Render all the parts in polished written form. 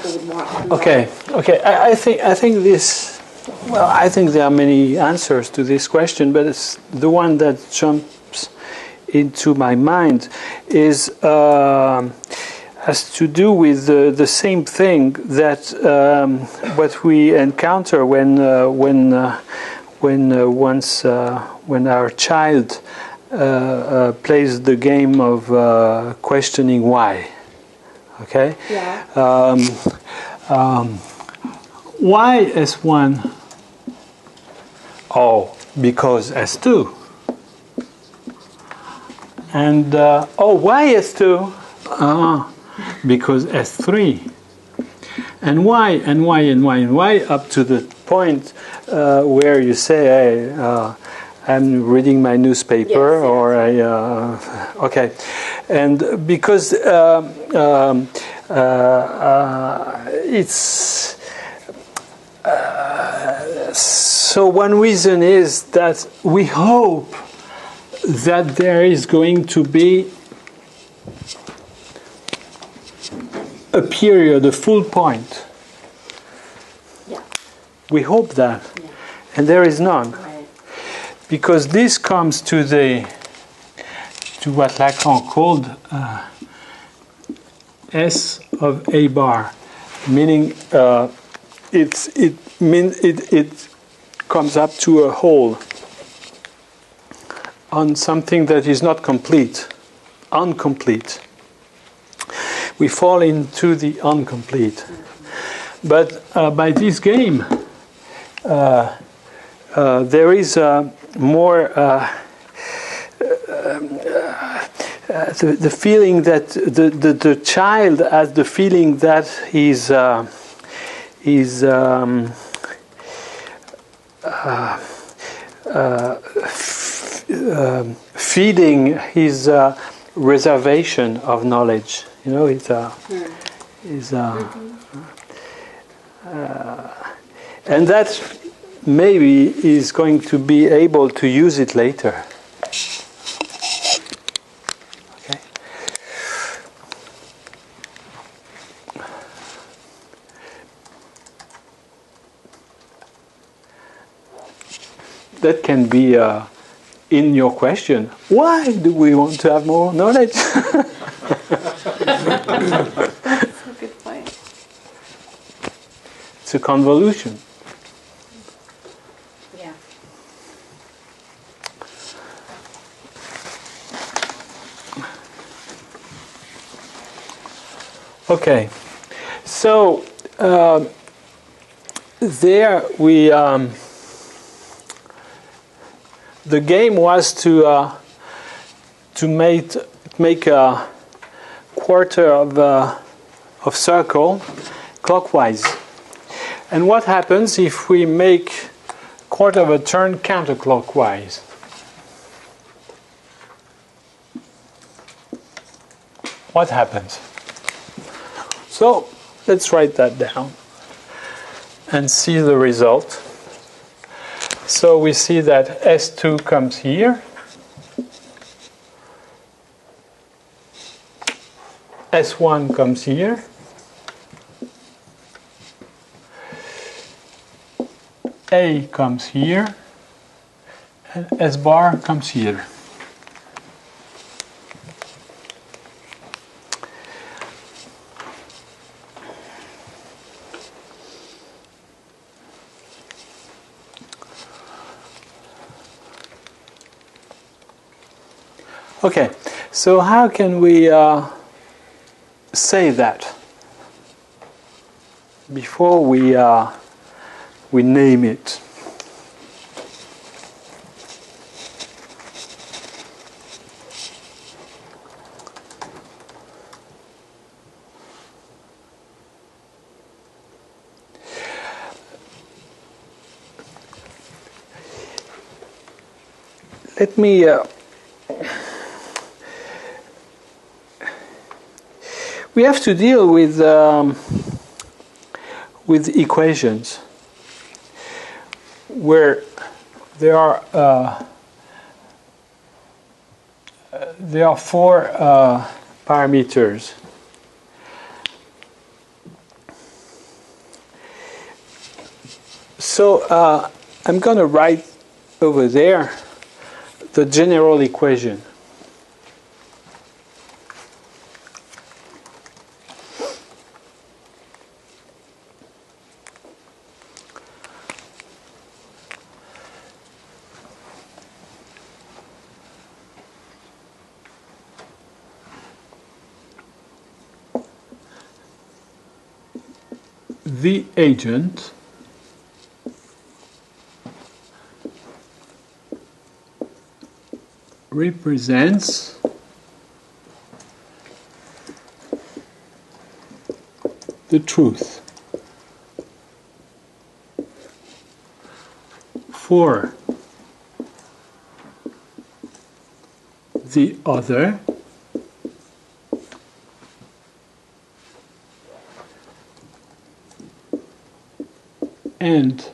people would want to know. Okay. I think this. Well, I think there are many answers to this question, but it's the one that jumps into my mind has to do with the same thing that what we encounter when our child plays the game of questioning why. Okay. Yeah. Why S1? Oh, because S2. And why S2? Because S3. And why up to the point where you say, hey, I'm reading my newspaper, yes. Or okay, and because it's so one reason is that we hope that there is going to be a period, a full point. Yeah. We hope that, yeah. And there is none. Right. Because this comes to what Lacan called S of A bar, meaning it comes up to a whole on something that is not complete, incomplete. We fall into the incomplete. But by this game, there is more the feeling that the child has the feeling that he's feeding his reservation of knowledge. You know, and that maybe is going to be able to use it later. Okay. That can be in your question. Why do we want to have more knowledge? That's a good point. It's a convolution. Yeah. Okay, so there we the game was to make a quarter of circle clockwise. And what happens if we make quarter of a turn counterclockwise? What happens? So let's write that down and see the result. So we see that S2 comes here. S1 comes here. A comes here. And S bar comes here. Okay, so how can we say that before we name it? Let me we have to deal with equations where there are four parameters. So I'm going to write over there the general equation. The agent represents the truth for the other and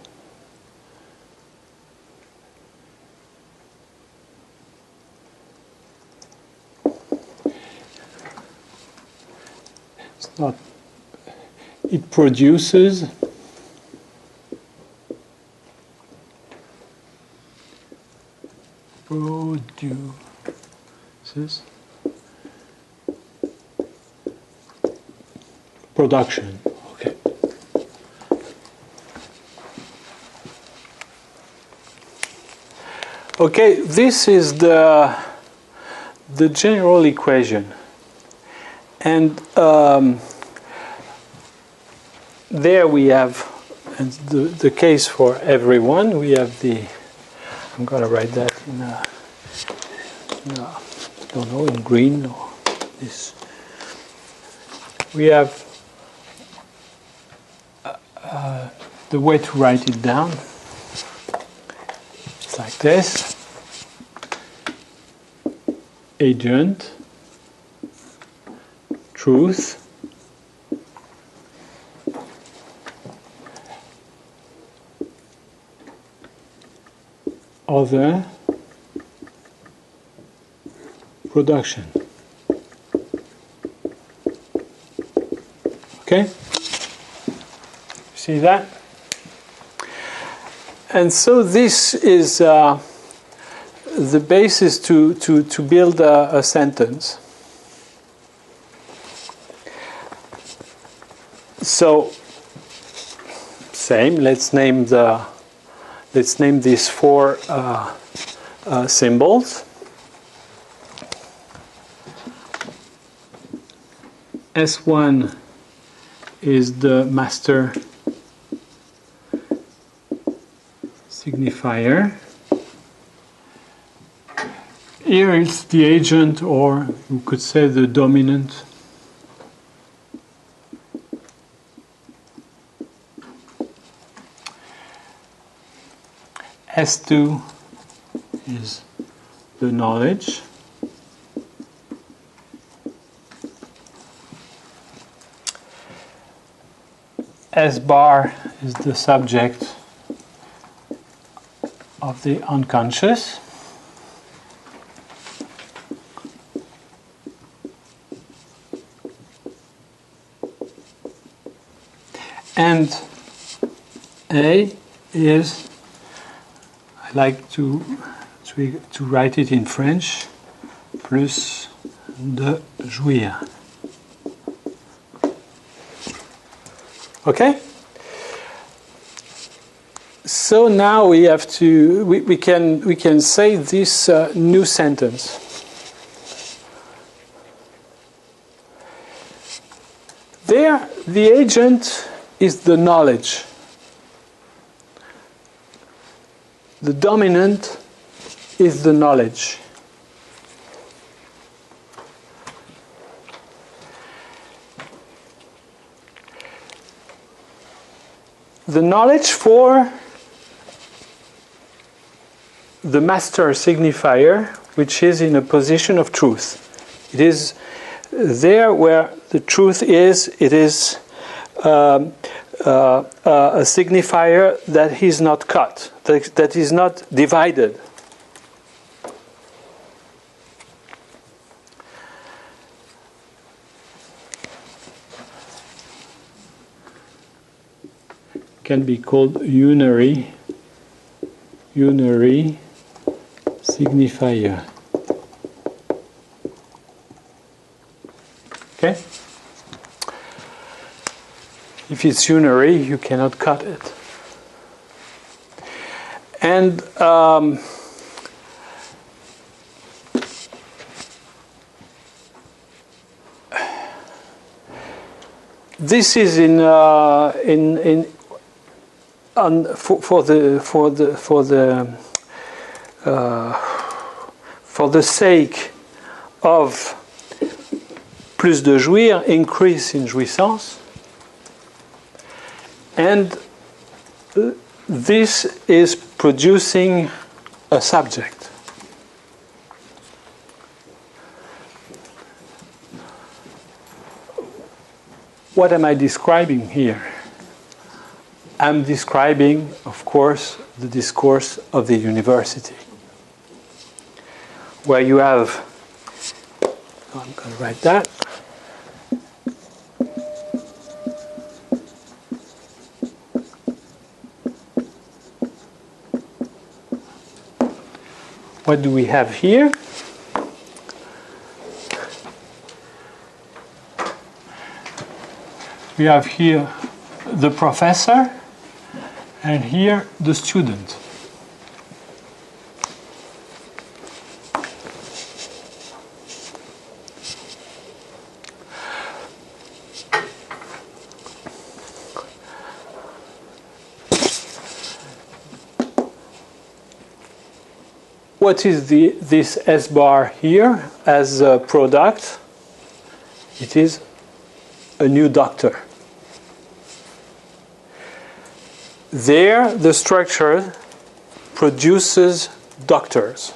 it's not, it produces production. Okay. Okay, this is the general equation, and there we have, and the case for everyone. We have the. I'm going to write that in I don't know, in green or this. We have the way to write it down. It's like this. Agent, truth, other, production. Okay? See that? And so this is the basis to build a sentence. So, same. Let's name these four symbols. S1 is the master signifier. Here is the agent, or you could say the dominant. S2 is the knowledge. S bar is the subject of the unconscious. And A is, I like to write it in French, plus de jouir. Okay? So now we have to, we can say this new sentence. There, the agent is the knowledge. The dominant is the knowledge. The knowledge for the master signifier, which is in a position of truth. It is there where the truth is. It is a signifier that is not cut, that is not divided. can be called unary signifier. Okay? If it's unary, you cannot cut it. And this is for the sake of plus de jouir, increase in jouissance, and this is producing a subject. What am I describing here? I'm describing, of course, the discourse of the university, where you have, I'm going to write that, what do we have here? We have here the professor and here the student. What is this S bar here as a product? It is a new doctor. There, the structure produces doctors.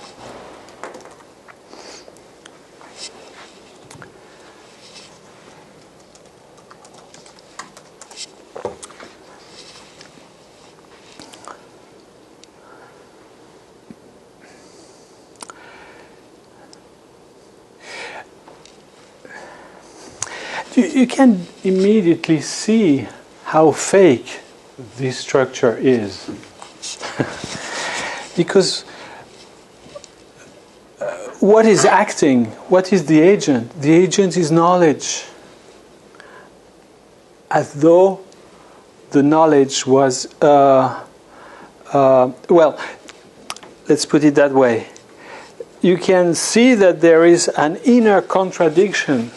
You can immediately see how fake this structure is. Because what is acting? What is the agent? The agent is knowledge. As though the knowledge was, well, let's put it that way. You can see that there is an inner contradiction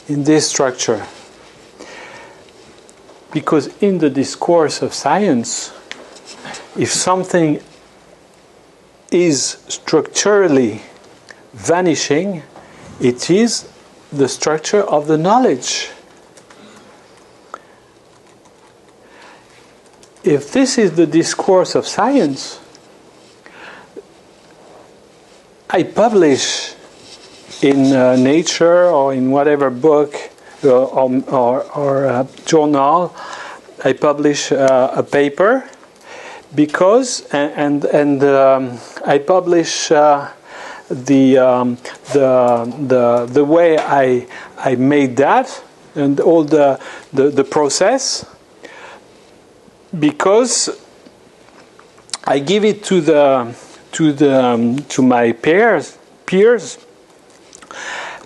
in this structure. Because in the discourse of science, if something is structurally vanishing, it is the structure of the knowledge. If this is the discourse of science, I publish in Nature or in whatever book or journal, I publish a paper because and I publish the way I made that and all the process, because I give it to my peers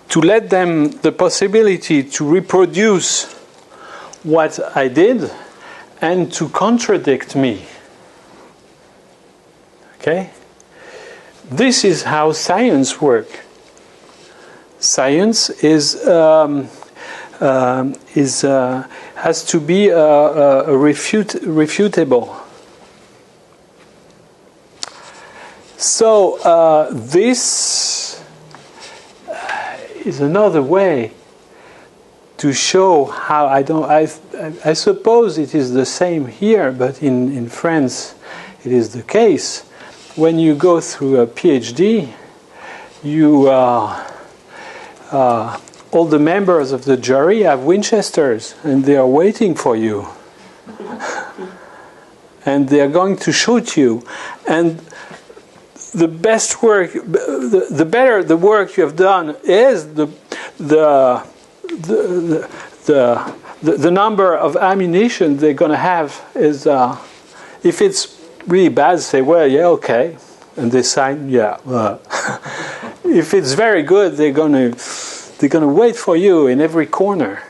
to let them the possibility to reproduce what I did and to contradict me. Okay? This is how science works. Science has to be refutable. So this is another way to show how I suppose it is the same here, but in France it is the case. When you go through a PhD, you all the members of the jury have Winchesters and they are waiting for you. And they are going to shoot you. And the best work, the better the work you have done is, the the number of ammunition they're going to have is, if it's really bad, say, well, yeah, okay, and they sign, yeah. If it's very good, they're going to wait for you in every corner.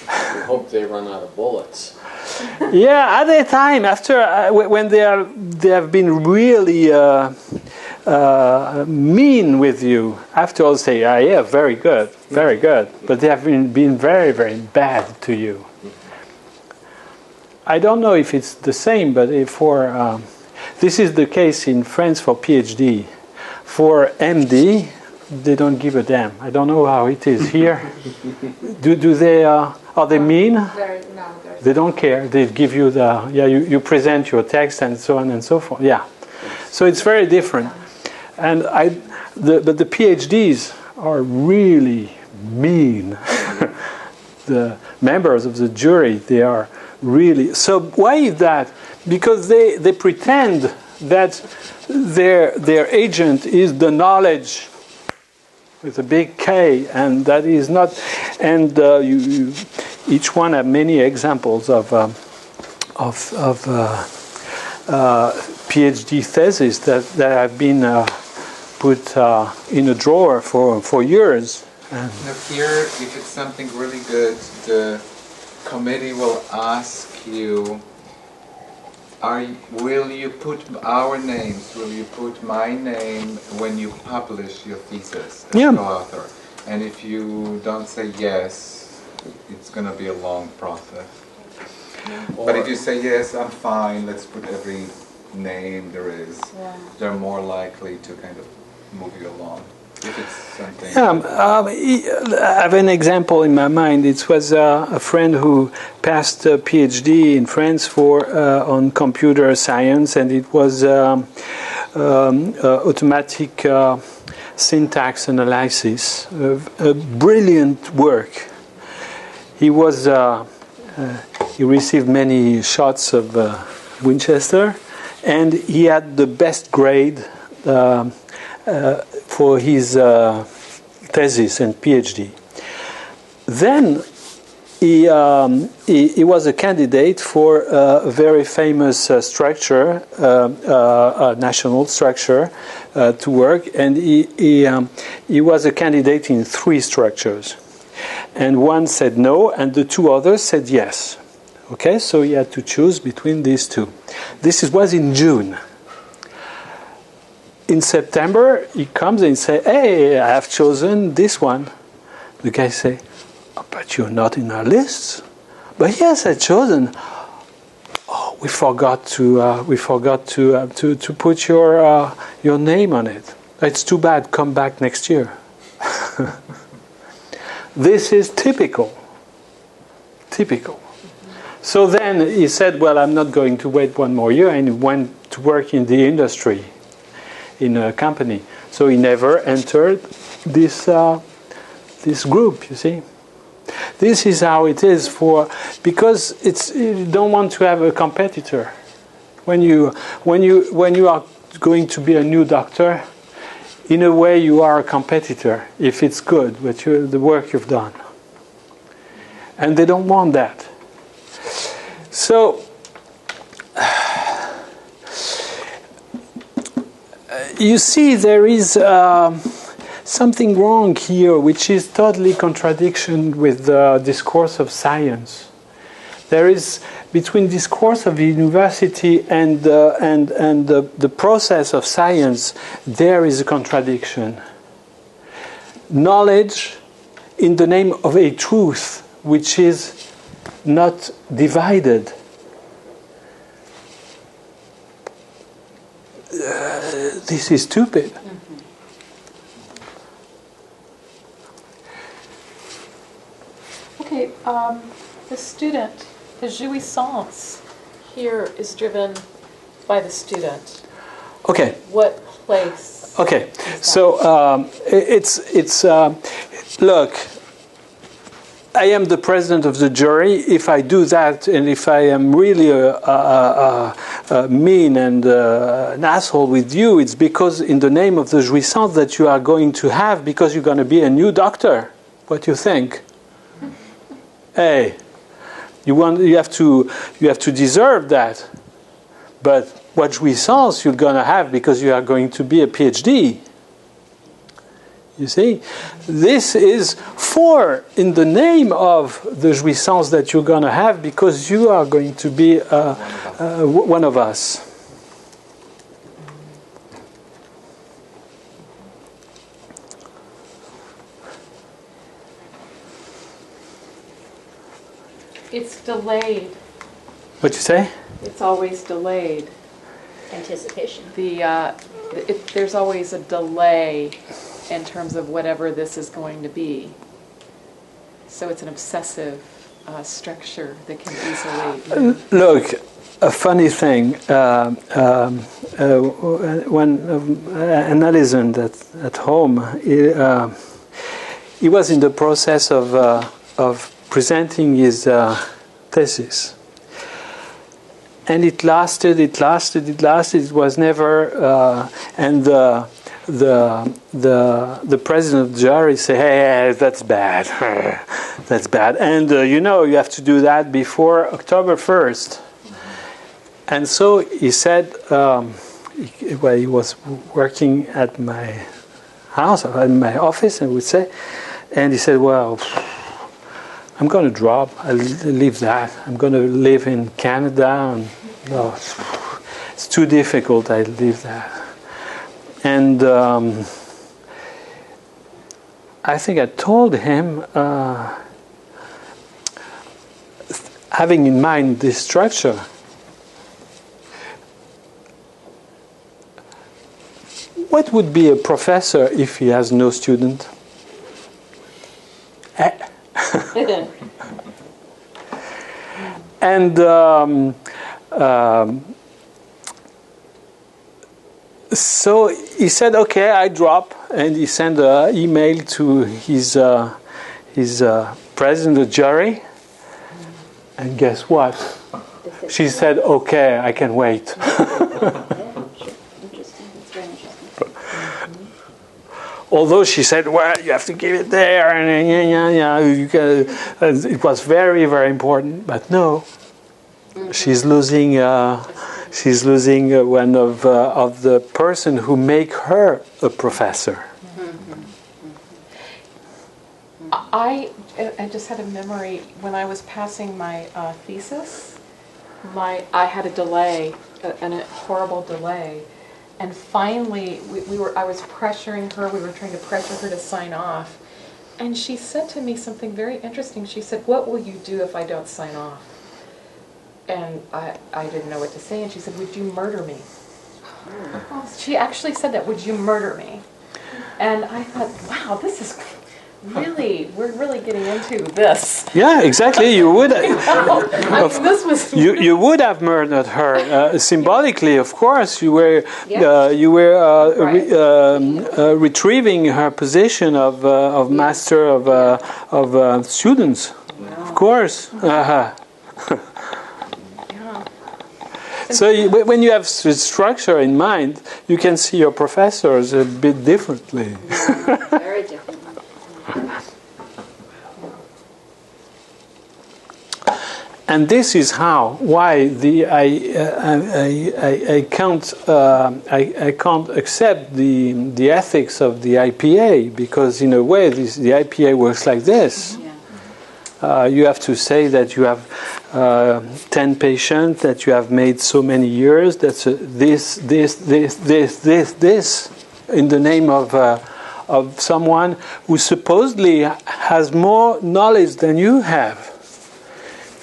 We hope they run out of bullets. Yeah, at the time, after when they have been really mean with you, after all say, yeah, very good, but they have been very, very bad to you. I don't know if it's the same, but this is the case in France for PhD. For MD, they don't give a damn. I don't know how it is here. Do they? Are they mean? They don't care. They give you you present your text and so on and so forth. Yeah, so it's very different. And but the PhDs are really mean. The members of the jury, they are really. So why is that? Because they pretend that their agent is the knowledge with a big K, and that is not. And each one have many examples of PhD theses that have been put in a drawer for years. Now here, if it's something really good, the committee will ask you, will you put our names, will you put my name when you publish your thesis as co-author? And if you don't say yes, it's going to be a long process. But if you say yes, I'm fine, let's put every name there is, they're more likely to kind of move you along. If it's something. I have an example in my mind. It was a friend who passed a PhD in France on computer science, and it was automatic syntax analysis. A brilliant work. He received many shots of Winchester, and he had the best grade for his thesis and PhD. Then he was a candidate for a very famous structure, a national structure, to work, and he was a candidate in 3 structures. And one said no, and the 2 others said yes. Okay, so he had to choose between these 2. This was in June. In September, he comes and says, hey, I have chosen this one. The guy say, oh, but you're not in our list. But yes, I chosen. Oh, we forgot to put your name on it. It's too bad. Come back next year. This is typical. So then he said, well, I'm not going to wait 1 more year, and he went to work in the industry, in a company. So he never entered this group, you see. This is how it is because you don't want to have a competitor. When you are going to be a new doctor, in a way you are a competitor if it's good, but the work you've done. And they don't want that. So you see, there is something wrong here, which is totally contradiction with the discourse of science. There is between discourse of the university and the process of science. There is a contradiction. Knowledge in the name of a truth which is not divided. This is stupid. Okay, the student, the jouissance here is driven by the student. Okay. What place? Okay. So it's look. I am the president of the jury. If I do that, and if I am really mean and an asshole with you, it's because in the name of the jouissance that you are going to have, because you're going to be a new doctor. What do you think? hey, you have to deserve that. But what jouissance you're going to have because you are going to be a PhD. You see, this is in the name of the jouissance that you're going to have because you are going to be one of us. It's delayed. What you say? It's always delayed. Anticipation. There's always a delay in terms of whatever this is going to be. So it's an obsessive structure that can easily... Look, a funny thing, when an adolescent at home, he was in the process of presenting his thesis. And it lasted. It was never, and the president of the jury said, "Hey, that's bad, that's bad." And you have to do that before October 1st. And so he said, he was working at my house, at my office, I would say, and he said, "Well, I'm going to drop. I'll leave that. I'm going to live in Canada. And, no, it's too difficult. I leave that." And I think I told him, having in mind this structure, what would be a professor if he has no student? And so he said, "Okay, I drop," and he sent an email to his president of the jury. And guess what? She said, "Okay, I can wait." Although she said, "Well, you have to give it there," and it was very, very important. But no, she's losing. She's losing one of the person who make her a professor. I just had a memory when I was passing my thesis. I had a delay, a horrible delay. And finally, I was pressuring her. We were trying to pressure her to sign off. And she said to me something very interesting. She said, "What will you do if I don't sign off?" And I didn't know what to say. And she said, "Would you murder me?" She actually said that, "Would you murder me?" And I thought, wow, this is we're really getting into this. Yeah, exactly. You would. This was you would have murdered her symbolically, of course. You were retrieving her position of master of students, of course. So when you have structure in mind, you can see your professors a bit differently. Very different. And this is why I can't accept the ethics of the IPA, because in a way the IPA works like this. You have to say that you have 10 patients, that you have made so many years, that's this, in the name of someone who supposedly has more knowledge than you have,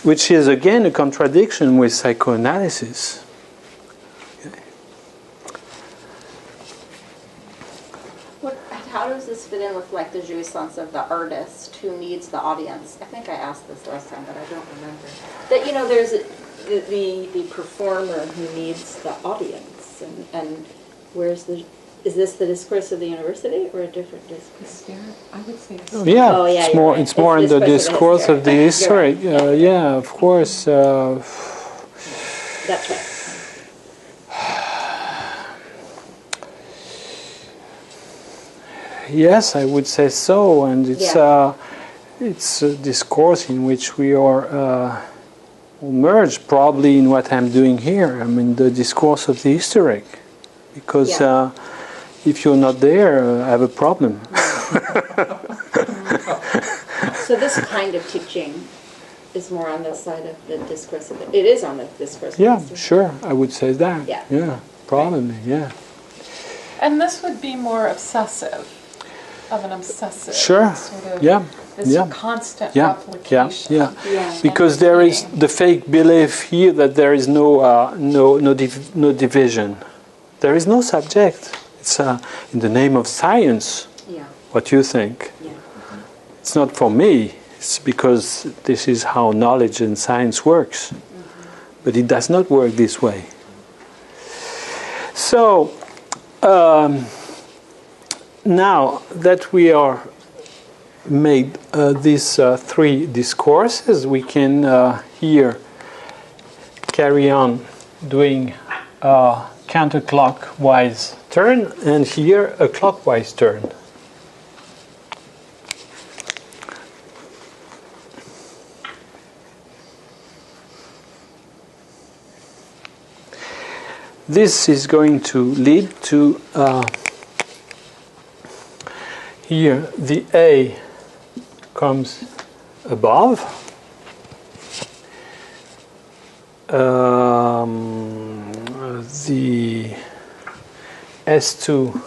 which is again a contradiction with psychoanalysis. How does this fit in with like the jouissance of the artist who needs the audience? I think I asked this last time, but I don't remember. That there's the performer who needs the audience, and is this the discourse of the university or a different discourse? I would say so. Yeah, oh, yeah, it's more in the discourse of the history. Right. Yeah, of course. That's right. Yes, I would say so, and it's it's a discourse in which we are merged probably in what I'm doing here. I mean, the discourse of the hysteric. Because if you're not there, I have a problem. So this kind of teaching is more on the side of the discourse of it. It is on the discourse of Yeah, history. sure, I would say that. Yeah. Probably, yeah. And this would be more obsessive, of an obsessive Sure, sort of yeah. constant Yeah, replication. yeah. Yeah. Because there is the fake belief here that there is no division. There is no subject. It's in the name of science. Yeah. What you think? Yeah. It's not for me. It's because this is how knowledge and science works. But it does not work this way. So now that we are made these three discourses, we can here carry on doing a counterclockwise turn, and here a clockwise turn. This is going to lead to here the A comes above, the S2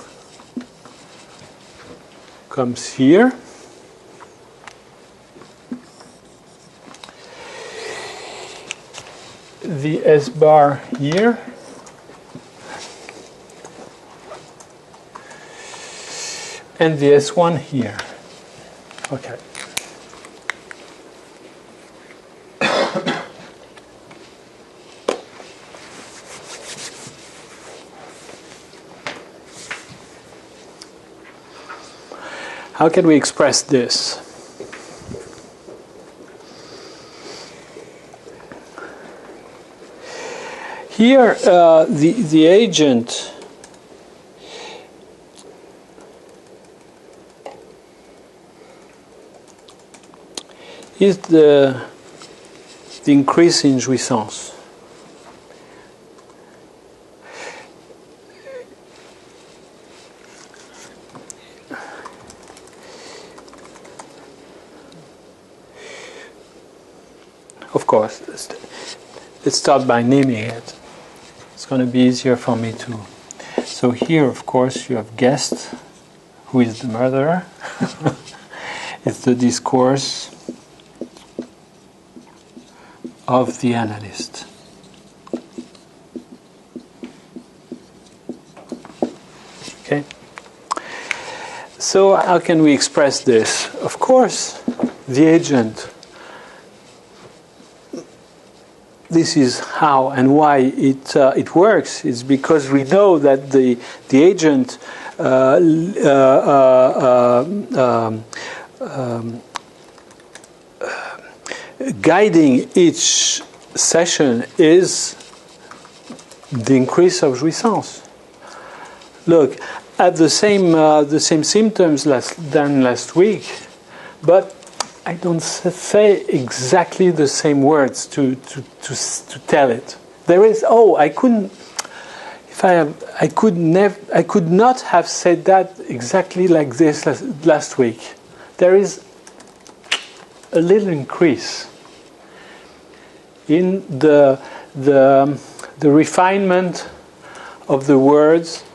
comes here, the S bar here, and the S1 here. Okay. How can we express this? Here, the agent is the increase in jouissance. Of course, let's start by naming it. It's going to be easier for me to. So here, of course, you have guessed who is the murderer. It's the discourse of the analyst. Okay. So how can we express this? Of course, the agent. This is how and why it works. It's because we know that the agent guiding each session is the increase of jouissance. Look, at the same symptoms than last week, but I don't say exactly the same words to tell it. There is I could not have said that exactly like this last week. There is a little increase in the refinement of the words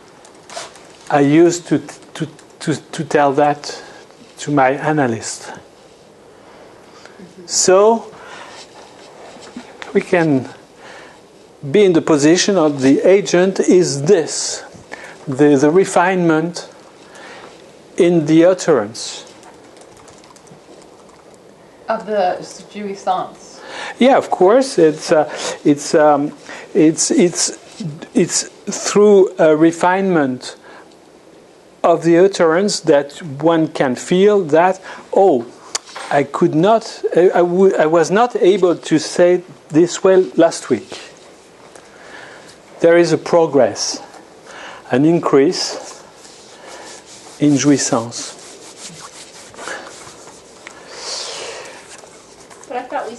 I used to tell that to my analyst. So we can be in the position of the agent is this, the refinement in the utterance. Of the jouissance. Yeah, of course. It's through a refinement of the utterance that one can feel that I was not able to say this well last week. There is a progress, an increase in jouissance.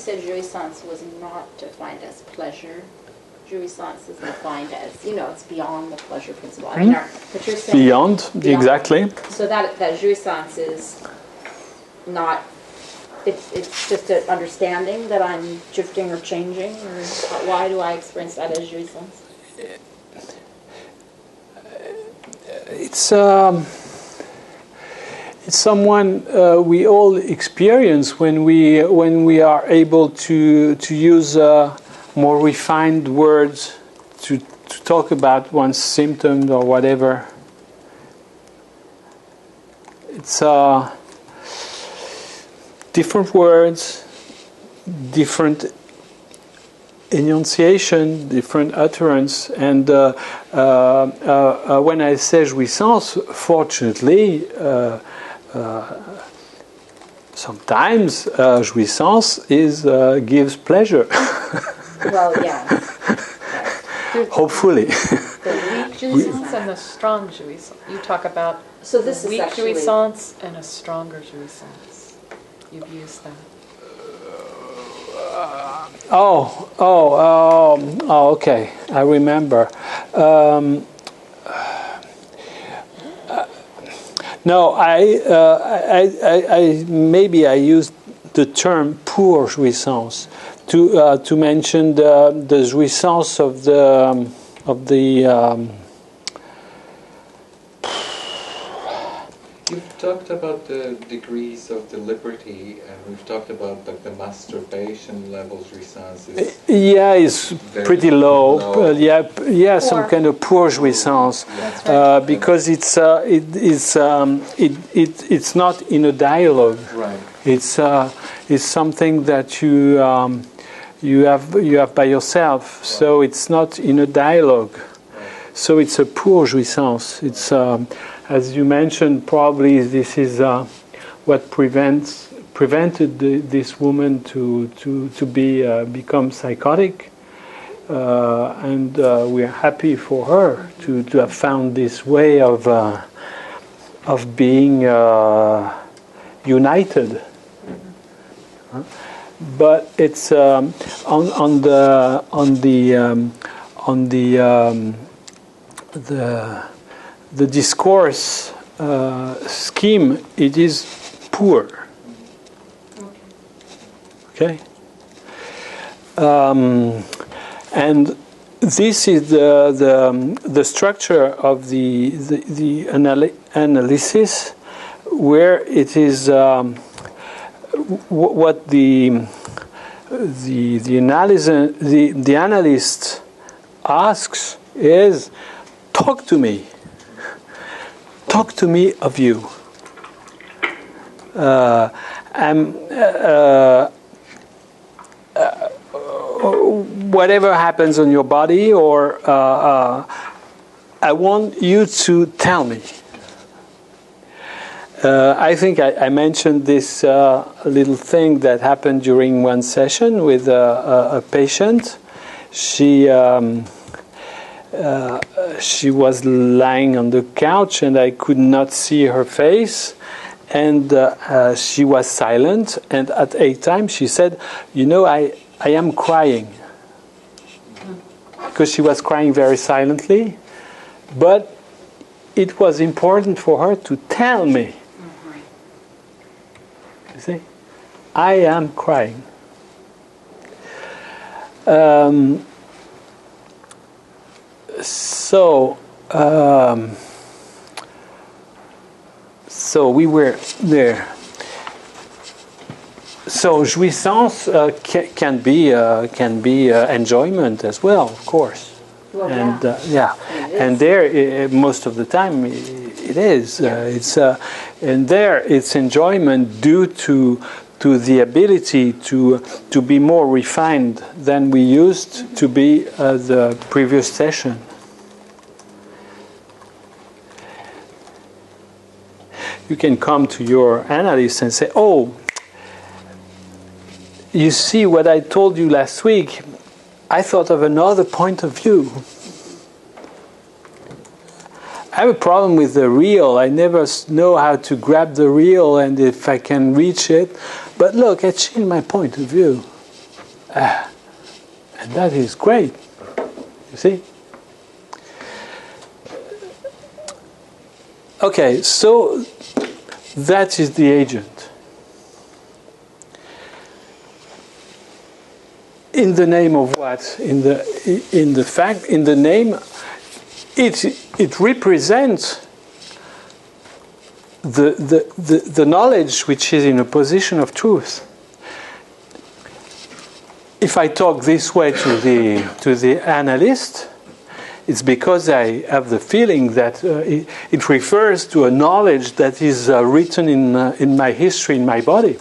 said jouissance was not defined as pleasure. Jouissance is defined as, it's beyond the pleasure principle. I mean, but you're saying Beyond, exactly. So that jouissance is not. It's just an understanding that I'm drifting or changing, or why do I experience that as jouissance? It's someone we all experience when we are able to use more refined words to talk about one's symptoms or whatever. It's different words, different enunciation, different utterance, and when I say jouissance, fortunately, sometimes jouissance gives pleasure. Well, yeah. Hopefully. The weak jouissance and the strong jouissance. You talk about So this is weak actually jouissance and a stronger jouissance. You've used that. Okay. I remember. No, I maybe I used the term pour jouissance to mention the jouissance of the You've talked about the degrees of the liberty, and we've talked about the masturbation levels jouissance. Yeah, it's pretty low. low. Some kind of poor jouissance, because it's not in a dialogue. Right. It's something that you have by yourself. Right. So it's not in a dialogue. Right. So it's a poor jouissance. It's as you mentioned, probably this is what prevented this woman to become psychotic, and we're happy for her to have found this way of being united. But it's on the discourse scheme, it is poor. Okay? And this is the structure of the analysis, where it is what the analyst asks is, talk to me. Talk to me of you. Whatever happens on your body, or I want you to tell me. I think I mentioned this little thing that happened during one session with a patient. She was lying on the couch, and I could not see her face, and she was silent, and at a time she said, I am crying, because she was crying very silently, but it was important for her to tell me. You see, I am crying. So we were there. So jouissance can be enjoyment as well, of course. Well, And and there most of the time it is. And there it's enjoyment due to the ability to be more refined than we used to be the previous session. You can come to your analyst and say, "Oh, you see what I told you last week? I thought of another point of view. I have a problem with the real. I never know how to grab the real and if I can reach it. But look, I changed my point of view." And that is great. You see? Okay, so that is the agent. In the name of what? In the name, it represents the knowledge which is in a position of truth. If I talk this way to the analyst, it's because I have the feeling that it refers to a knowledge that is written in my history, in my body.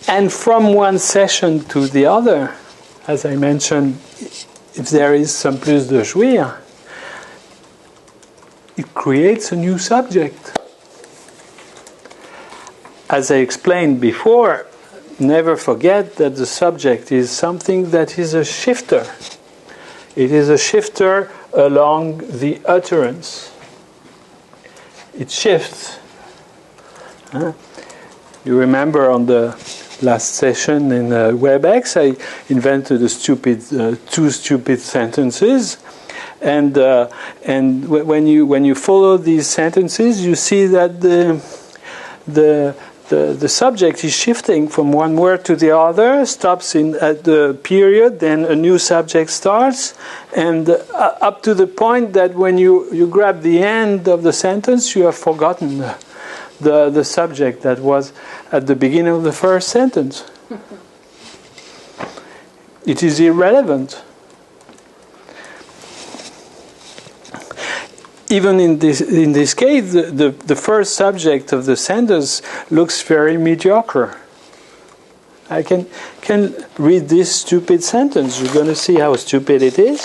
And from one session to the other, as I mentioned, if there is some plus de jouir, it creates a new subject. As I explained before, never forget that the subject is something that is a shifter. It is a shifter along the utterance. It shifts. You remember on the last session in WebEx, I invented two stupid sentences, and when you follow these sentences, you see that the subject is shifting from one word to the other, stops at the period, then a new subject starts, and up to the point that when you grab the end of the sentence, you have forgotten the subject that was at the beginning of the first sentence. It is irrelevant. Even in this case, the first subject of the sentence looks very mediocre. I can read this stupid sentence. You're going to see how stupid it is.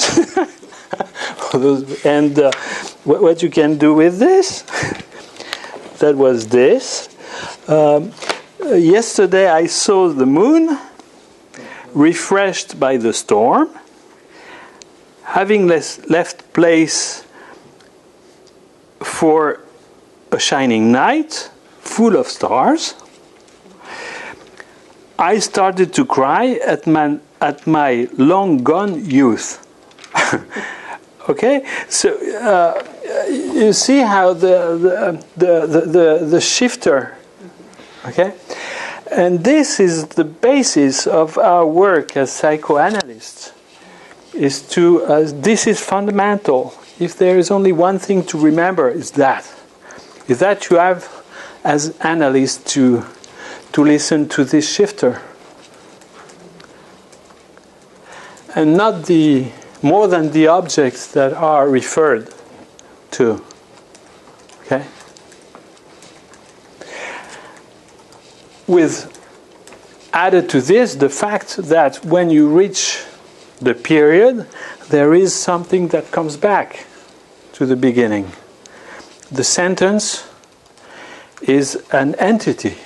And what you can do with this. That was this. Yesterday I saw the moon, refreshed by the storm, having left place for a shining night, full of stars. I started to cry at my long-gone youth. Okay, so you see how the shifter, okay, and this is the basis of our work as psychoanalysts. This is fundamental. If there is only one thing to remember, is that you have, as analysts, to listen to this shifter, and not more than the objects that are referred to. Okay? With added to this the fact that when you reach the period, there is something that comes back to the beginning. The sentence is an entity.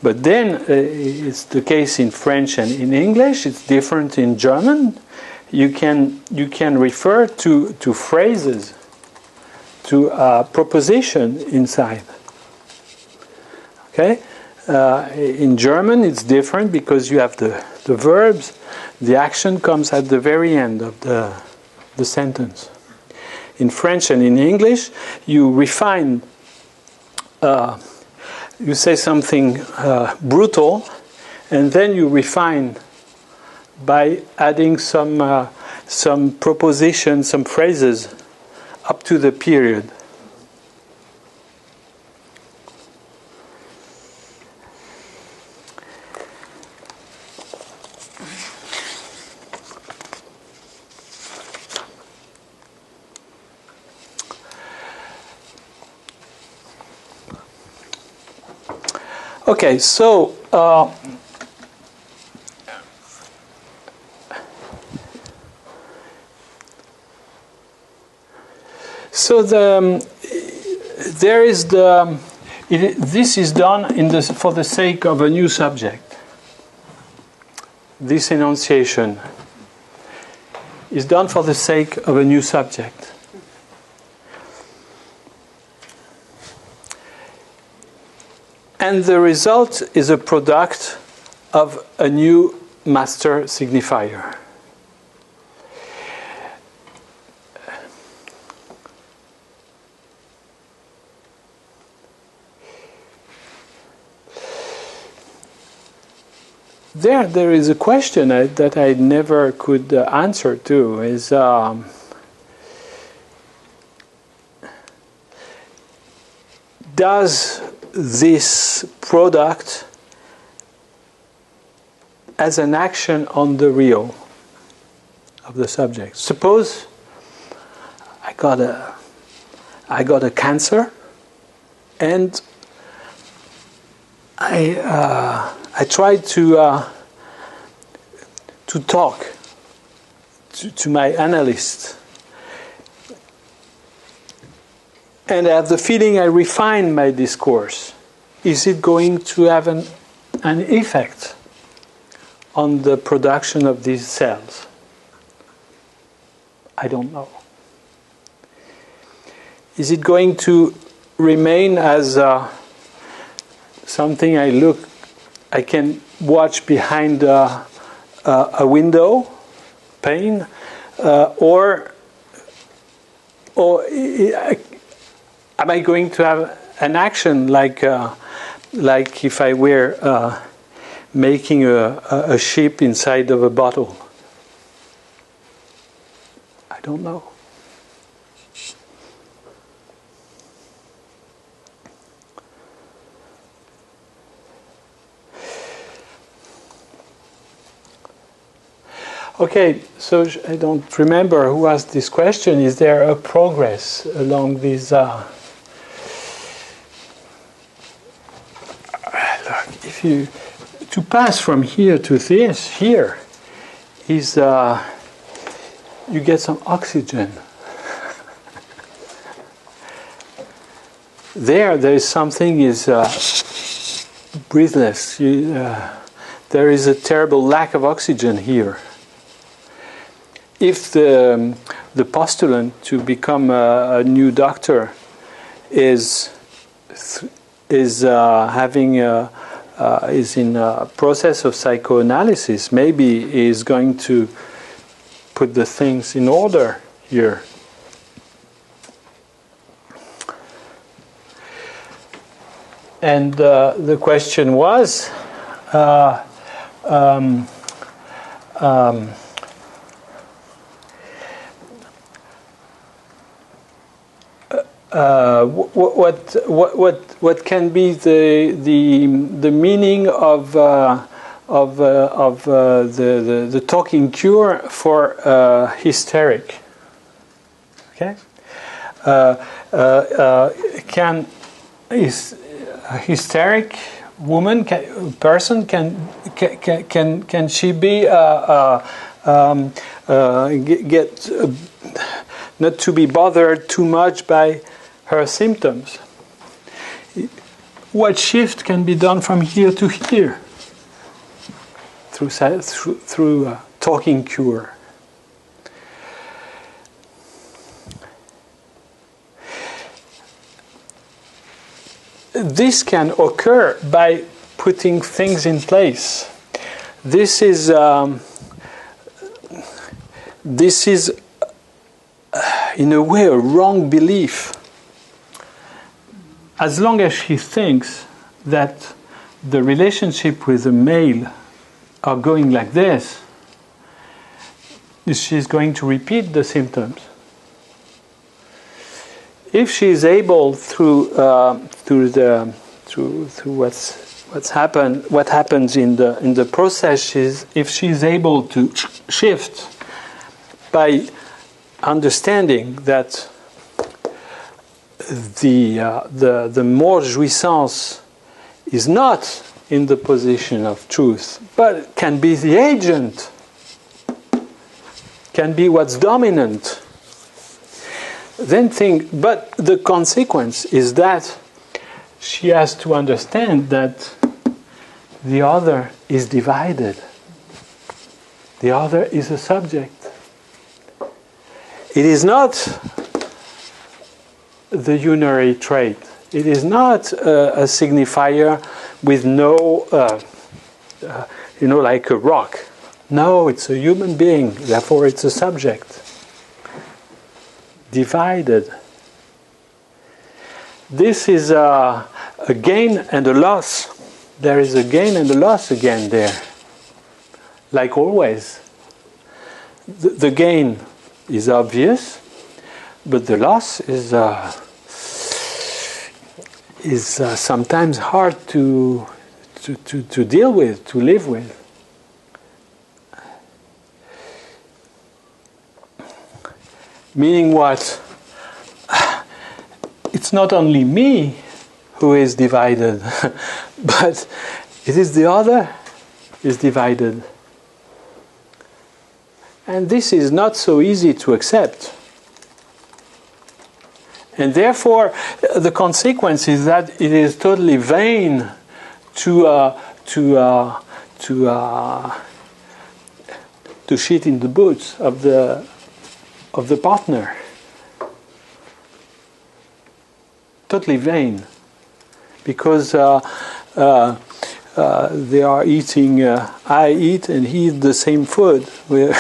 But then it's the case in French and in English. It's different in German. You can refer to phrases, to a proposition inside. Okay, in German it's different because you have the verbs. The action comes at the very end of the sentence. In French and in English, you refine. You say something brutal, and then you refine by adding some propositions, some phrases up to the period. Okay, so this is done for the sake of a new subject. this enunciation is done for the sake of a new subject. And the result is a product of a new master signifier. There is a question that I never could answer to, is does this product as an action on the real of the subject? Suppose I got a cancer, and I tried to talk to my analyst, and I have the feeling I refined my discourse. Is it going to have an effect on the production of these cells? I don't know. Is it going to remain as something I can watch behind a window pane, or am I going to have an action like if I were making a ship inside of a bottle? I don't know. Okay, so I don't remember who asked this question. Is there a progress along these? Look, if you to pass from here to this here is you get some oxygen. There is something is breathless. There is a terrible lack of oxygen here. If the postulant to become a new doctor is in a process of psychoanalysis, maybe he is going to put the things in order here. And the question was, what can be the meaning of the talking cure for hysteric? Okay, can is a hysteric woman person can she be get not to be bothered too much by her symptoms? What shift can be done from here to here through talking cure? This can occur by putting things in place. This is in a way a wrong belief. As long as she thinks that the relationship with a male are going like this, she's going to repeat the symptoms. If she is able through what happens in the process, if she is able to shift by understanding that the mort jouissance is not in the position of truth, but can be the agent, can be what's dominant, then but the consequence is that she has to understand that the other is divided. The other is a subject. It is not the unary trait. It is not a signifier with no, like a rock. No, it's a human being, therefore it's a subject. Divided. This is a gain and a loss. There is a gain and a loss again there. Like always. The gain is obvious, but the loss is sometimes hard to deal with, to live with. Meaning what? It's not only me who is divided, but it is the other is divided. And this is not so easy to accept. And therefore, the consequence is that it is totally vain to shit in the boots of the partner. Totally vain, because they are eating. I eat and he eat the same food. We're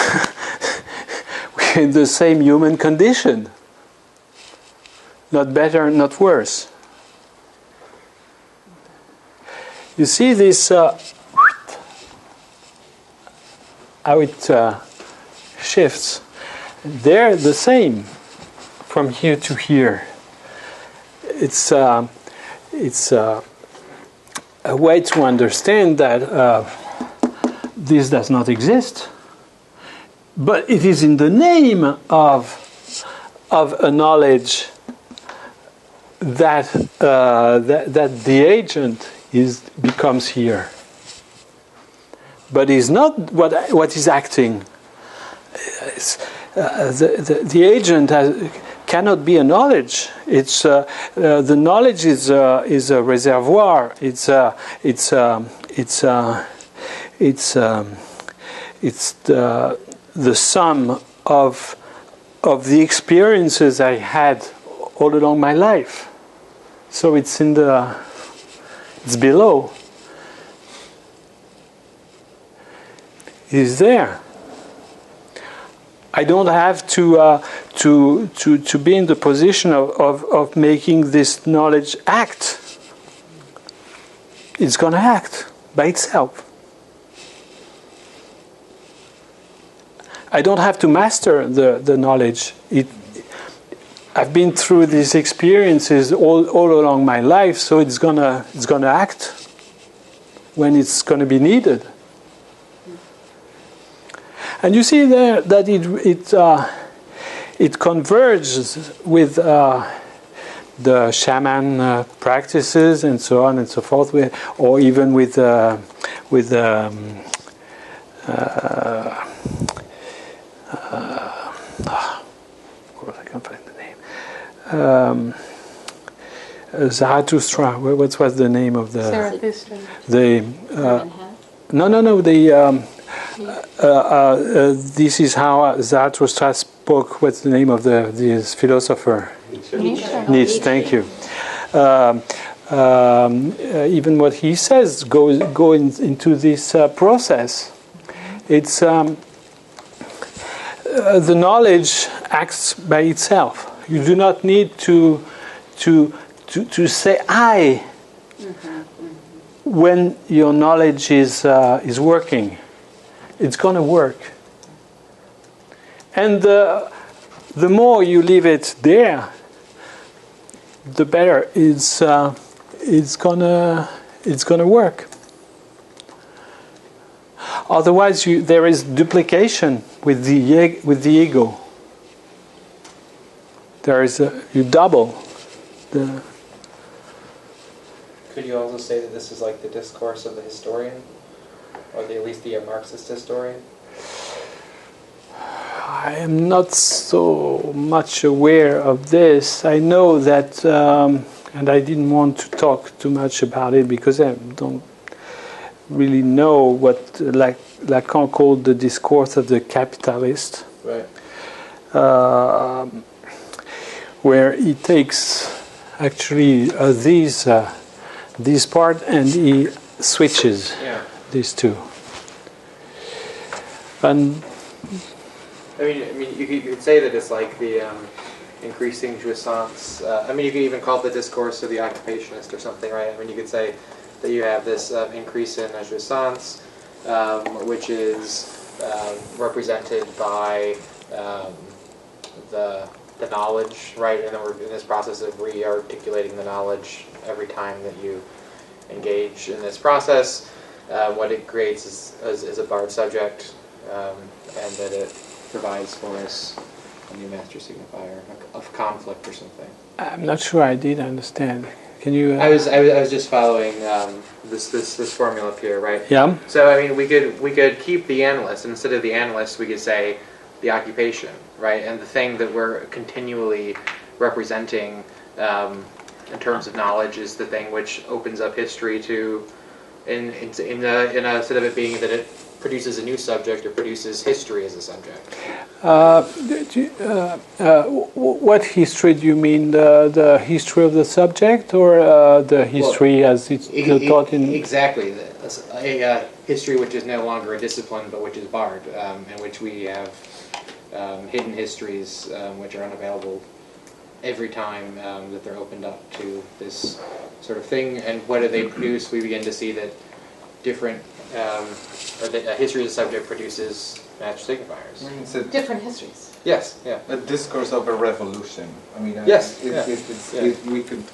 in the same human condition. Not better, not worse. You see this, how it shifts. They're the same from here to here. It's a way to understand that this does not exist, but it is in the name of a knowledge that the agent becomes here, but is not what is acting. The agent cannot be a knowledge. It's the knowledge is a reservoir. It's the sum of the experiences I had all along my life. So it's below. It is there. I don't have to be in the position of making this knowledge act. It's going to act by itself. I don't have to master the knowledge. I've been through these experiences all along my life, so it's gonna act when it's gonna be needed. And you see there that it converges with the shaman practices and so on and so forth, or even with I can't find the name. Zarathustra. What was the name of the? Zarathustra. No. This is how Zarathustra spoke. What's the name of this philosopher? Nietzsche. Thank you. Even what he says go into this process. It's the knowledge acts by itself. You do not need to say I when your knowledge is working. It's going to work. And the more you leave it there, the better it's gonna work. Otherwise, there is duplication with the ego. You double the. Could you also say that this is like the discourse of the historian, or at least the Marxist historian? I am not so much aware of this. I know that, and I didn't want to talk too much about it because I don't. really know what Lacan called the discourse of the capitalist, Right. where he takes actually these part and he switches these two. And I mean, you could say that it's like the increasing jouissance. I mean, you could even call it the discourse of the occupationist or something, right? I mean, you could say that you have this increase in jouissance, which is represented by the knowledge, right? And then we're in this process of re-articulating the knowledge every time that you engage in this process. What it creates is a barred subject, and that it provides for us a new master signifier of conflict or something. I'm not sure I did understand. Can you? I was just following this formula up here, right? Yeah. So I mean, we could keep the analyst, and instead of the analyst, we could say the occupation, right? And the thing that we're continually representing in terms of knowledge is the thing which opens up history to, in a sort of it being that it produces a new subject or produces history as a subject. What history do you mean? The history of the subject, or the history as it's taught in? Exactly, a history which is no longer a discipline, but which is barred, in which we have hidden histories which are unavailable every time that they're opened up to this sort of thing. And what do they produce? We begin to see that different, or that a history of the subject produces master signifiers. I mean, it's a Different histories. Yes, yeah. A discourse of a revolution. I mean, Yes, if we could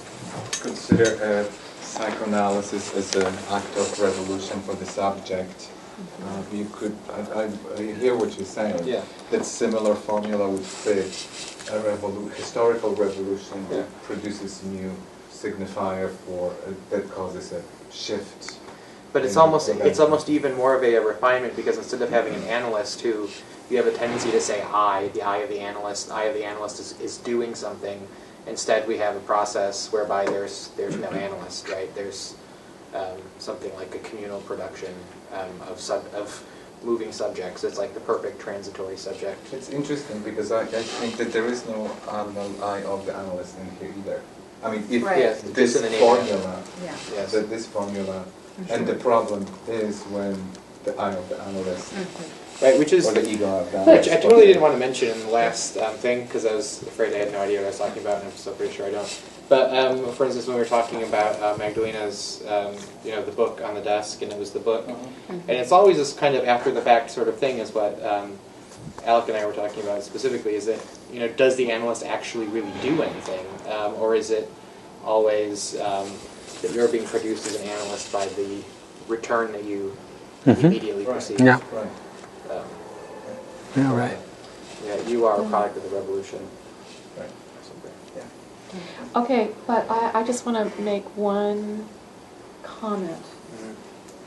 consider psychoanalysis as an act of revolution for the subject, you could. I hear what you're saying. Yeah. That similar formula would fit a historical revolution that produces new signifier for that causes a shift. But it's almost even more of a refinement, because instead of having an analyst who you have a tendency to say the I of the analyst is doing something. Instead, we have a process whereby there's no analyst, right? There's something like a communal production of moving subjects. It's like the perfect transitory subject. It's interesting because I think that there is no I of the analyst in here either. I mean, if Right. this formula, Yeah. Yes. this formula, and the problem is when the I of the analyst Right, which is or the ego of the which analyst. I totally didn't want to mention in the last thing, because I was afraid I had no idea what I was talking about, and I'm still pretty sure I don't. But for instance, when we were talking about Magdalena's, the book on the desk, and it was the book, and it's always this kind of after the fact sort of thing, is what Alec and I were talking about specifically. Is that does the analyst actually really do anything, or is it always that you're being produced as an analyst by the return that you immediately perceive? Yeah. Right. Yeah, right. Yeah, you are a product of the revolution. Right. Yeah. Okay, but I just want to make one comment,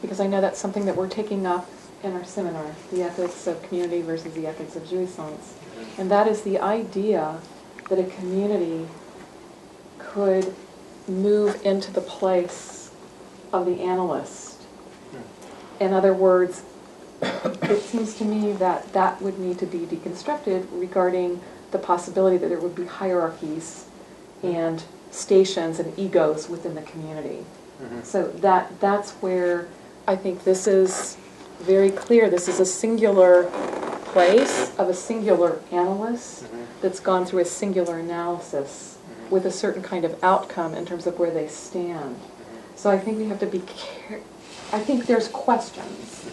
because I know that's something that we're taking up in our seminar, the ethics of community versus the ethics of jouissance. And that is the idea that a community could move into the place of the analyst. In other words, it seems to me that that would need to be deconstructed regarding the possibility that there would be hierarchies and stations and egos within the community. So that's where I think this is very clear. This is a singular place of a singular analyst that's gone through a singular analysis with a certain kind of outcome in terms of where they stand. So I think we have to be I think there's questions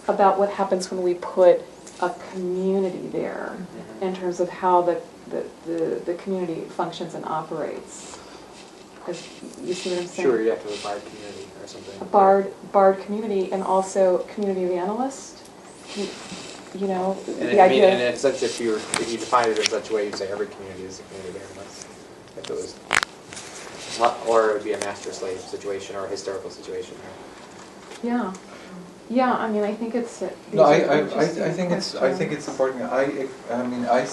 about what happens when we put a community there in terms of how the community functions and operates. You see what I'm saying? Sure, you have to have a barred community or something. A barred community, and also community of the analyst. And the idea. and in such, if you define it in such a way, you'd say every community is a community of analysts. If it was, or it would be a master-slave situation or a historical situation. Yeah. Yeah, I mean, I think it's. No, I think it's important. I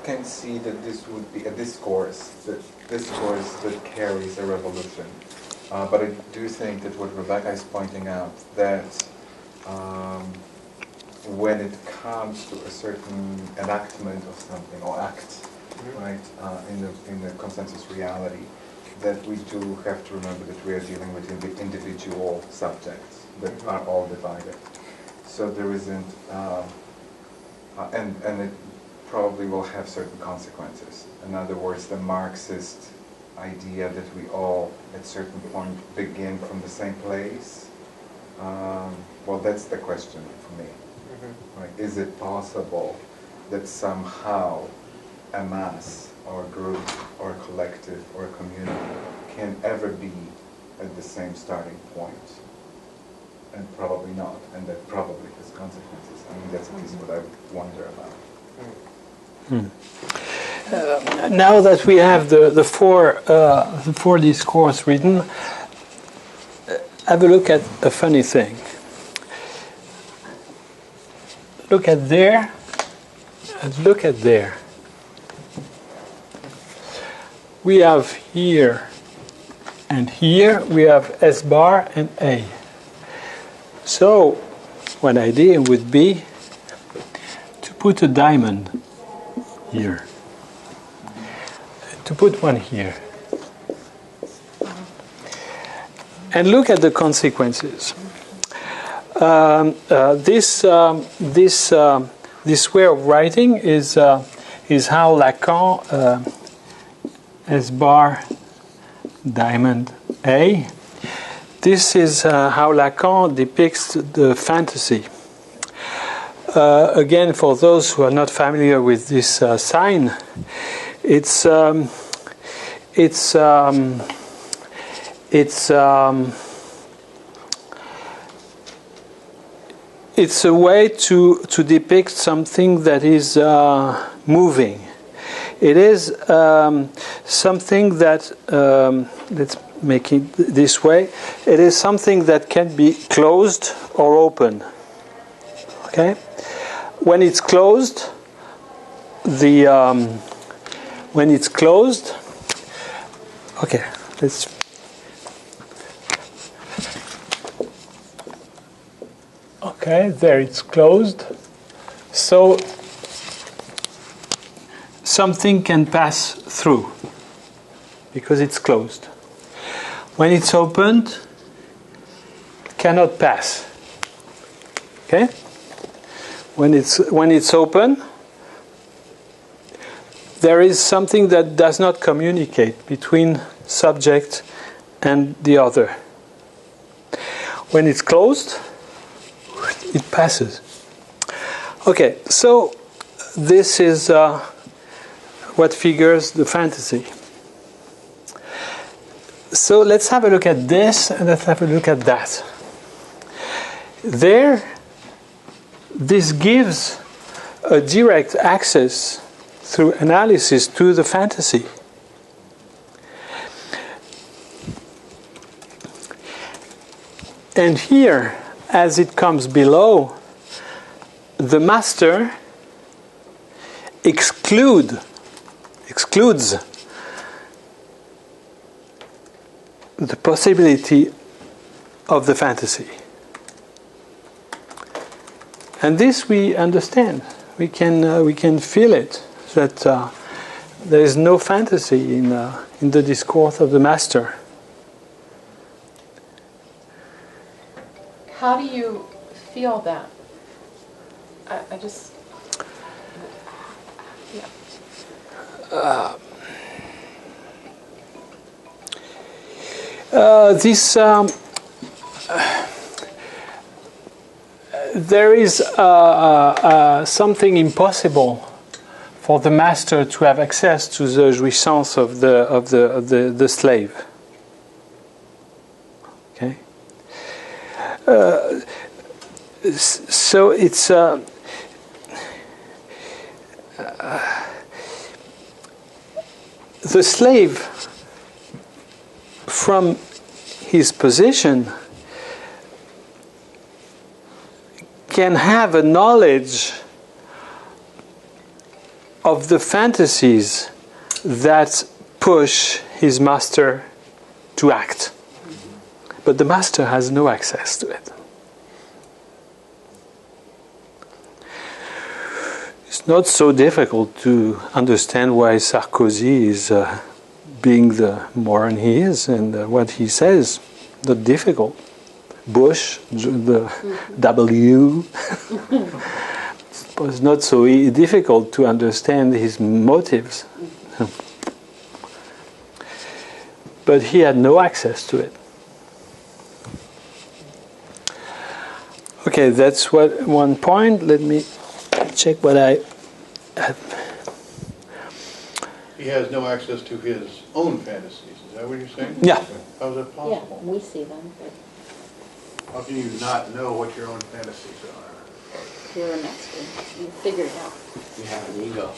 can see that this would be a discourse that carries a revolution. But I do think that what Rebecca is pointing out, that when it comes to a certain enactment of something, or act, right, in the consensus reality, that we do have to remember that we are dealing with individual subjects that are all divided. So there isn't, and it probably will have certain consequences. In other words, the Marxist idea that we all, at certain point, begin from the same place, well, that's the question for me. Right? Is it possible that somehow a mass, or a group, or a collective, or a community can ever be at the same starting point? And probably not, and that probably has consequences. I mean, that's at least what I wonder about. Now that we have the four discourse written, have a look at a funny thing. Look at there, and look at there. We have here and here, we have S bar and A. So, one idea would be to put a diamond here. To put one here. And look at the consequences. This way of writing is how Lacan S bar diamond A. This is how Lacan depicts the fantasy. Again, for those who are not familiar with this sign, it's a way to depict something that is moving. It is something that, let's make it this way, it is something that can be closed or open. Okay? When it's closed, when it's closed, okay, let's. Okay, there it's closed. So something can pass through because it's closed. When it's opened, it cannot pass. Okay? When it's open, there is something that does not communicate between subject and the other. When it's closed, it passes. Okay, so this is what figures the fantasy. So let's have a look at this and let's have a look at that. There, this gives a direct access through analysis to the fantasy. And here, as it comes below, the master excludes the possibility of the fantasy. And this we understand. We can feel it, that there is no fantasy in the discourse of the master. How do you feel that? I just, yeah. There is something impossible for the master to have access to the jouissance of the slave. Okay. So it's the slave, from his position, can have a knowledge of the fantasies that push his master to act. but the master has no access to it. It's not so difficult to understand why Sarkozy is being the moron he is and what he says. Not difficult. Bush, the W. It was not so difficult to understand his motives. But he had no access to it. Okay, that's one point. Let me check what I have. He has no access to his own fantasies. Is that what you're saying? Yeah. How is that Yeah, possible? we see them, but How can you not know what your own fantasies are? you're an expert. You figured it out. You have an ego.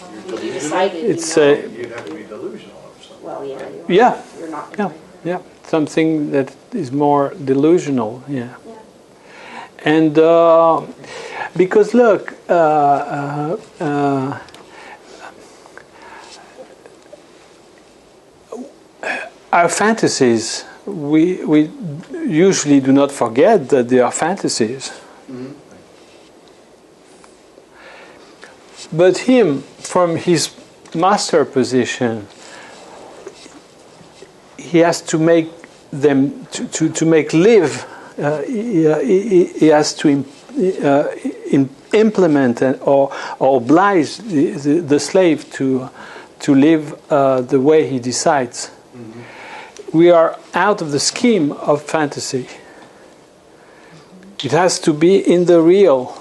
You decided. It's you know. You'd have to be delusional or something. Well, yeah. You are. Yeah. You're not. Yeah, yeah, something that is more delusional. Yeah, Yeah. and because look, our fantasies, we usually do not forget that they are fantasies. Mm-hmm. But him, from his master position, he has to make them to make live. He has to implement or oblige the slave to live the way he decides. Mm-hmm. We are out of the scheme of fantasy. It has to be in the real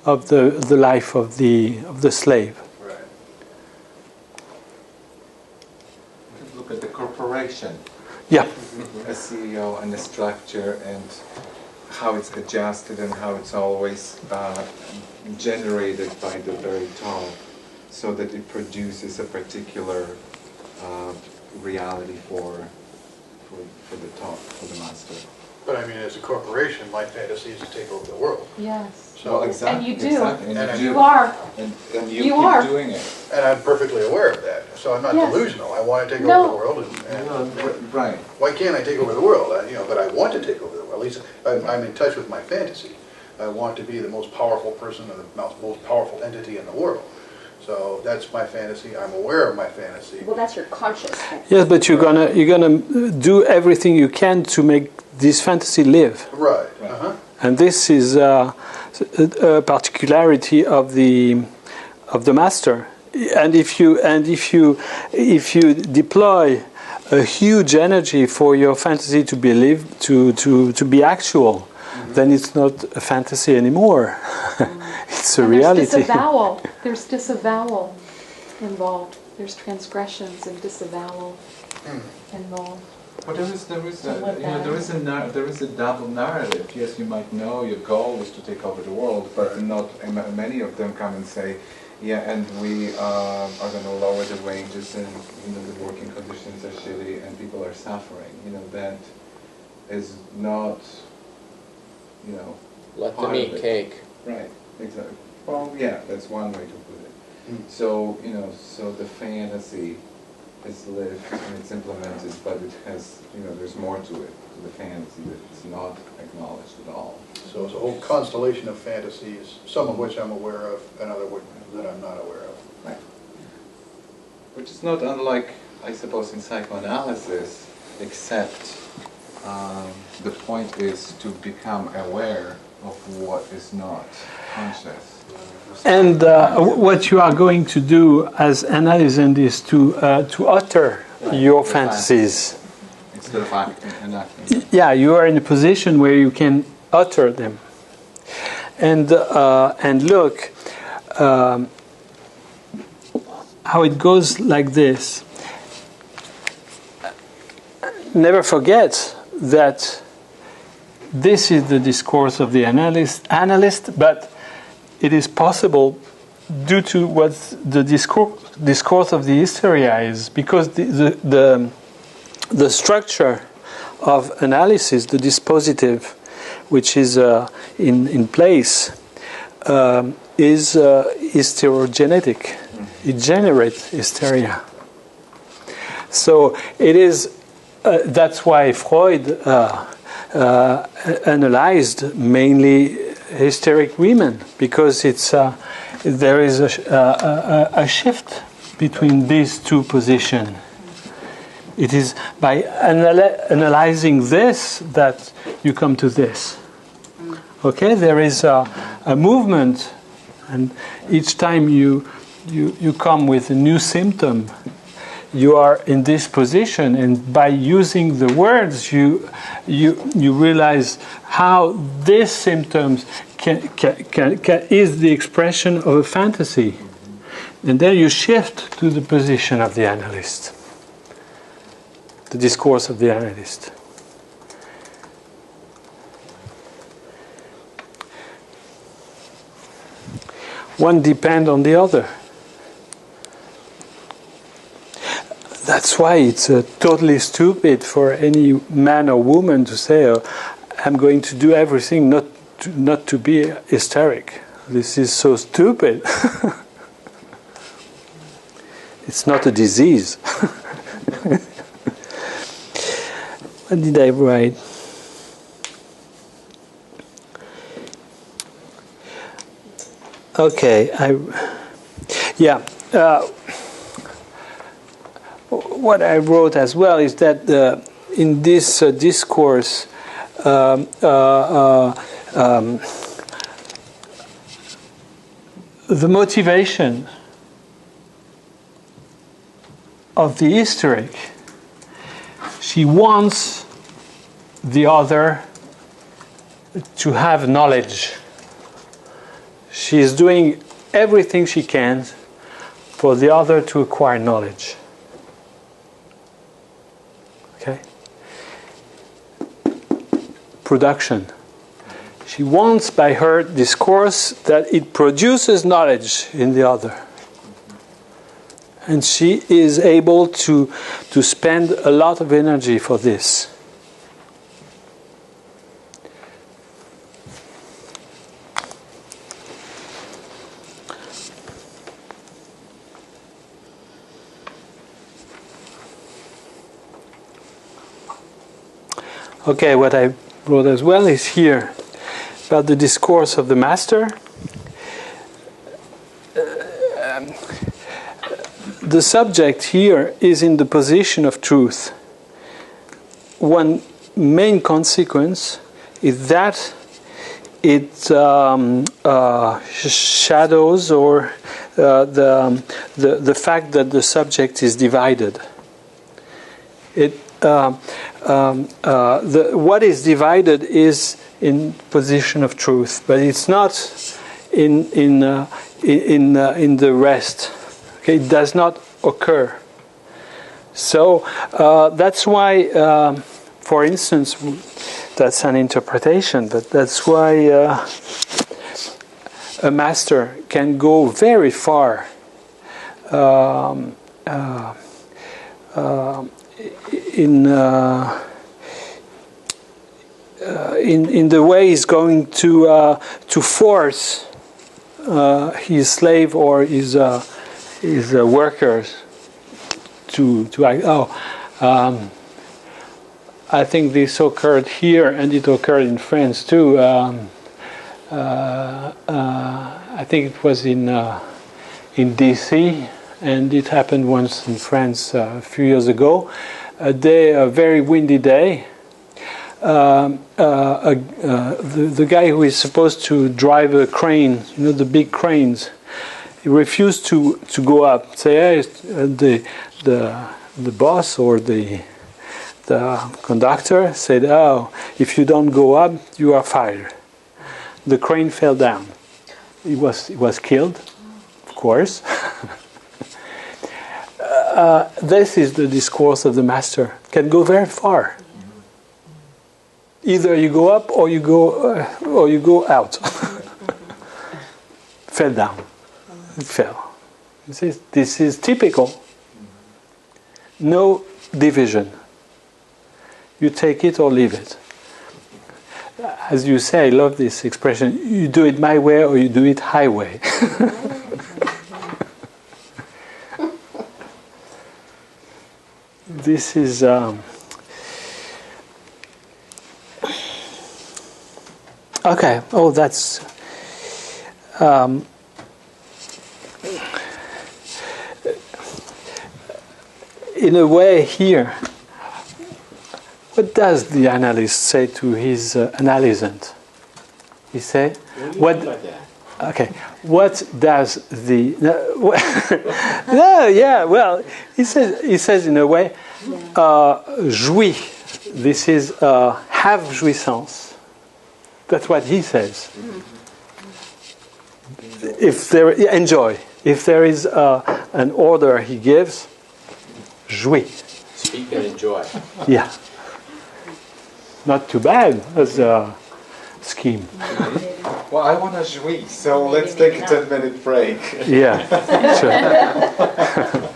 of the life of the slave. Right. Look at the corporation. Yeah. A CEO and the structure and how it's adjusted and how it's always generated by the very top so that it produces a particular reality for the top, for the master. But I mean, as a corporation, my fantasy is to take over the world. Yes. So, exactly, And you do. Exactly, And you You do. are. And you You keep are. doing it. and I'm perfectly aware of that. So I'm not Yes. delusional. I want to take No. over the world. And Right. why can't I take over the world? But I want to take over the world. At least I'm in touch with my fantasy. I want to be the most powerful person and the most powerful entity in the world. So that's my fantasy. I'm aware of my fantasy. Well, that's your conscious thing. Yes, but you're gonna do everything you can to make this fantasy live. Right. Uh-huh. And this is a particularity of the master. And if you deploy a huge energy for your fantasy to be to be actual, then it's not a fantasy anymore. It's a And reality. There's disavowal involved. There's transgressions and disavowal involved. But there is a double narrative. Yes, you might know your goal is to take over the world, but not many of them come and say, yeah, and we are going to lower the wages, and the working conditions are shitty, and people are suffering. That is not, Let part them of eat it. cake. Right. Exactly. Well, yeah, that's one way to put it. So so the fantasy is lived and it's implemented, but it has, there's more to it, to the fantasy that it's not acknowledged at all. So it's a whole constellation of fantasies, some of which I'm aware of, and other that I'm not aware of. Right. Which is not unlike, I suppose, in psychoanalysis, except the point is to become aware of what is not conscious. And what you are going to do as analysand is to utter your fantasies. Instead of enacting. Yeah, you are in a position where you can utter them. And look, how it goes like this. Never forget that this is the discourse of the analyst, but it is possible due to what the discourse of the hysteria is, because the structure of analysis, the dispositive, which is in place, is hysterogenetic. It generates hysteria. So it is. That's why Freud analyzed mainly hysteric women, because there is a shift between these two positions. It is by analyzing this that you come to this. Okay, there is a movement, and each time you come with a new symptom, you are in this position, and by using the words, you realize how these symptoms is the expression of a fantasy, and then you shift to the position of the analyst, the discourse of the analyst. One depends on the other. That's why it's totally stupid for any man or woman to say, oh, I'm going to do everything not to be hysteric. This is so stupid. It's not a disease. What did I write? Okay, what I wrote as well is that in this discourse, the motivation of the hysteric, she wants the other to have knowledge. She is doing everything she can for the other to acquire knowledge. Okay? Production. She wants by her discourse that it produces knowledge in the other. And she is able to spend a lot of energy for this. Okay, what I wrote as well is here about the discourse of the master. The subject here is in the position of truth. One main consequence is that it shadows or the fact that the subject is divided. What is divided is in position of truth, but it's not in the rest. Okay, it does not occur. So that's why, for instance, that's an interpretation, but that's why a master can go very far in the way he's going to force his slave or his workers to act. I think this occurred here, and it occurred in France too. I think it was in DC, and it happened once in France a few years ago. A very windy day. The guy who is supposed to drive a crane, the big cranes, he refused to go up. Say, hey, the boss or the conductor said, "Oh, if you don't go up, you are fired." The crane fell down. He was killed, of course. This is the discourse of the master. It can go very far. Either you go up or you go out. Fell down. It fell. This is typical. No division. You take it or leave it. As you say, I love this expression. You do it my way or you do it highway. This is Okay. Oh, that's. In a way, here, what does the analyst say to his analysant? He say, What do you mean by that? okay, what does the no, yeah, well, he says in a way, jouis. This is have jouissance. That's what he says. If there enjoy, if there is an order he gives, jouis. Speak and enjoy. Yeah. Not too bad as a scheme. Well, I want to jouir, so let's take a 10-minute break. Yeah, sure.